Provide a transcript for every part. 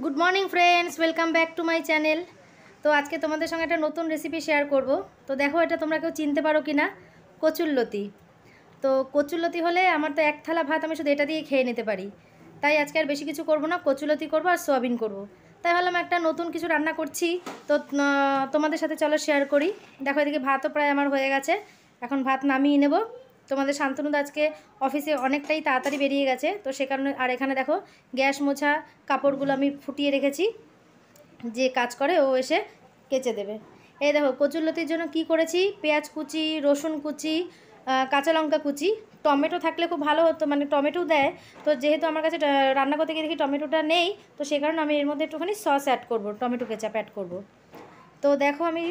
Good morning friends, welcome back to my channel. তো আজকে তোমাদের সঙ্গে একটা নতুন রেসিপি শেয়ার করব। তো দেখো, এটা তোমরা কেউ চিনতে পারো কি না, কচুরলতি। তো কচুরলতি হলে আমার তো এক থালা ভাত আমি শুধু এটা দিয়ে খেয়ে নিতে পারি। তাই আজকে আর বেশি কিছু করব না, কচুরলতি করব আর সোয়াবিন করব। তাই ভাবলাম একটা নতুন কিছু রান্না করছি, তো তোমাদের সাথে চলো শেয়ার করি। দেখো, এদিকে ভাতও প্রায় আমার হয়ে গেছে, এখন ভাত নামিয়ে নেব। তোমাদের শান্তনুদা আজকে অফিসে অনেকটাই তাড়াতাড়ি বেরিয়ে গেছে, তো সে কারণে। আর এখানে দেখো, গ্যাস মোছা কাপড়গুলো আমি ফুটিয়ে রেখেছি, যে কাজ করে ও এসে কেচে দেবে। এই দেখো, কচুরলতির জন্য কি করেছি: পেঁয়াজ কুচি, রসুন কুচি, কাঁচা লঙ্কা কুচি। টমেটো থাকলে খুব ভালো হতো, মানে টমেটো দেয়, তো যেহেতু আমার কাছে রান্না করতে গিয়ে দেখি টমেটোটা নেই, তো সে কারণে আমি এর মধ্যে একটুখানি সস অ্যাড করব, টমেটো কেচাপ অ্যাড করব। তো দেখো, আমি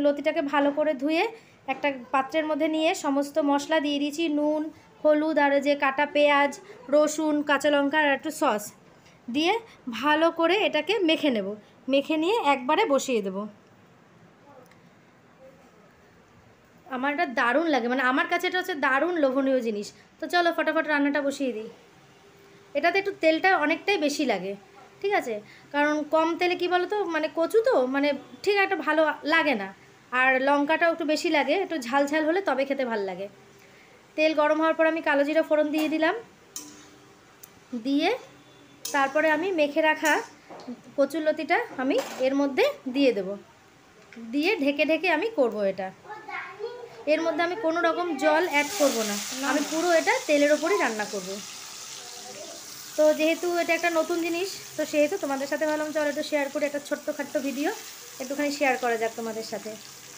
লতিটাকে ভালো করে ধুয়ে একটা পাত্রের মধ্যে নিয়ে সমস্ত মশলা দিয়ে দিয়েছি, নুন, হলুদ, আর যে কাটা পেঁয়াজ, রসুন, কাঁচা লঙ্কা আর একটু সস দিয়ে ভালো করে এটাকে মেখে নেব। মেখে নিয়ে একবারে বসিয়ে দেব। আমার এটা দারুণ লাগে, মানে আমার কাছে এটা হচ্ছে দারুণ লোভনীয় জিনিস। তো চলো ফটাফট রান্নাটা বসিয়ে দিই। এটাতে একটু তেলটা অনেকটাই বেশি লাগে, ঠিক আছে? কারণ কম তেলে কি বলো তো, মানে কচু তো মানে ঠিক একটা ভালো লাগে না। আর লঙ্কাটাও একটু বেশি লাগে, একটু ঝাল ঝাল হলে তবে খেতে ভালো লাগে। তেল গরম হওয়ার পর আমি কালো জিরা ফোড়ন দিয়ে দিলাম। দিয়ে তারপরে আমি মেখে রাখা কচুরলতিটা আমি এর মধ্যে দিয়ে দেব। দিয়ে ঢেকে ঢেকে আমি করব এটা। এর মধ্যে আমি কোনো রকম জল অ্যাড করব না, আমি পুরো এটা তেলের ওপরই রান্না করব। তো যেহেতু এটা একটা নতুন জিনিস, তো সেহেতু তোমাদের সাথে ভাবলাম চলো একটু শেয়ার করে, একটা ছোট্টখাট্টো ভিডিও একটুখানি শেয়ার করা যাক তোমাদের সাথে।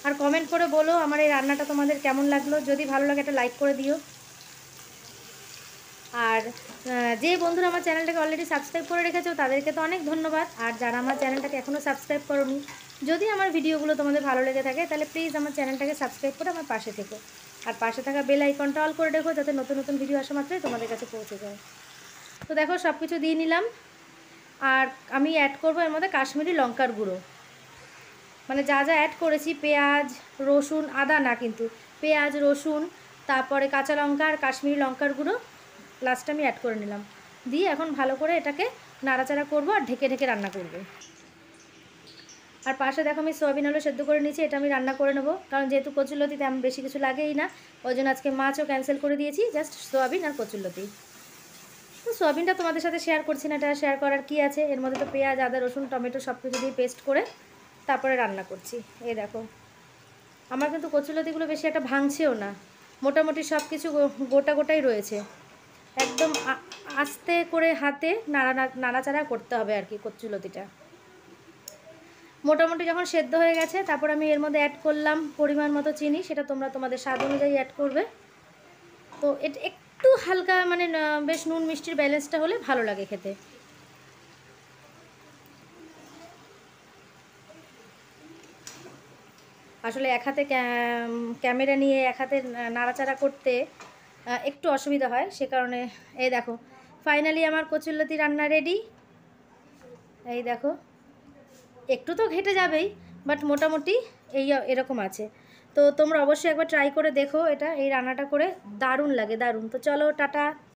আর কমেন্ট করে বলো আমার এই রান্নাটা তোমাদের কেমন লাগলো। যদি ভালো লাগে একটা লাইক করে দিও। আর যে বন্ধুরা আমার চ্যানেলটাকে অলরেডি সাবস্ক্রাইব করে রেখেছো তাদেরকে তো অনেক ধন্যবাদ। আর যারা আমার চ্যানেলটাকে এখনও সাবস্ক্রাইব করোনি, যদি আমার ভিডিওগুলো তোমাদের ভালো লেগে থাকে তাহলে প্লিজ আমার চ্যানেলটাকে সাবস্ক্রাইব করে আমার পাশে থেকো। আর পাশে থাকা বেল আইকনটা অল করে রেখো, যাতে নতুন নতুন ভিডিও আসা মাত্রই তোমাদের কাছে পৌঁছে যায়। তো দেখো, সব কিছু দিয়ে নিলাম। আর আমি অ্যাড করবো এর মধ্যে কাশ্মীরি লঙ্কার গুঁড়ো। মানে যা যা অ্যাড করেছি, পেঁয়াজ, রসুন, আদা না কিন্তু, পেঁয়াজ, রসুন, তারপরে কাঁচা লঙ্কা আর কাশ্মীরি লঙ্কার গুঁড়ো লাস্টে আমি অ্যাড করে নিলাম। দিয়ে এখন ভালো করে এটাকে নাড়াচাড়া করবো আর ঢেকে ঢেকে রান্না করবো। আর পাশে দেখো, আমি সয়াবিন আলু সেদ্ধ করে নিয়েছি, এটা আমি রান্না করে নেবো। কারণ যেহেতু কচুরলতিতে আমি বেশি কিছু লাগেই না, ওই জন্য আজকে মাছও ক্যান্সেল করে দিয়েছি, জাস্ট সয়াবিন আর কচুরলতি। তো সয়াবিনটা তোমাদের সাথে শেয়ার করছি না, এটা শেয়ার করার কি আছে, এর মধ্যে তো পেঁয়াজ, আদা, রসুন, টমেটো সব কিছু দিয়ে পেস্ট করে তারপরে রান্না করছি। এই দেখো, আমার কিন্তু কচুরলতিগুলো বেশি একটা ভাঙছেও না, মোটামুটি সব কিছু গোটা গোটাই রয়েছে। একদম আস্তে করে হাতে নাড়াচাড়া করতে হবে আর কি কচুরলতিটা। মোটামুটি যখন সেদ্ধ হয়ে গেছে, তারপর আমি এর মধ্যে অ্যাড করলাম পরিমাণ মতো চিনি, সেটা তোমরা তোমাদের স্বাদ অনুযায়ী অ্যাড করবে। তো এটা একটু হালকা, মানে বেশ নুন মিষ্টির ব্যালেন্সটা হলে ভালো লাগে খেতে। আসলে এক হাতে ক্যামেরা নিয়ে এক হাতে নাড়াচাড়া করতে একটু অসুবিধা হয়, সে কারণে। এই দেখো, ফাইনালি আমার কচুরলতি রান্না রেডি। এই দেখো, একটু তো ঘেটে যাবেই, বাট মোটামুটি এরকম আছে। তো তোমরা অবশ্যই একবার ট্রাই করে দেখো, এটা এই রান্নাটা করে দারুণ লাগে, দারুণ। তো চলো, টাটা।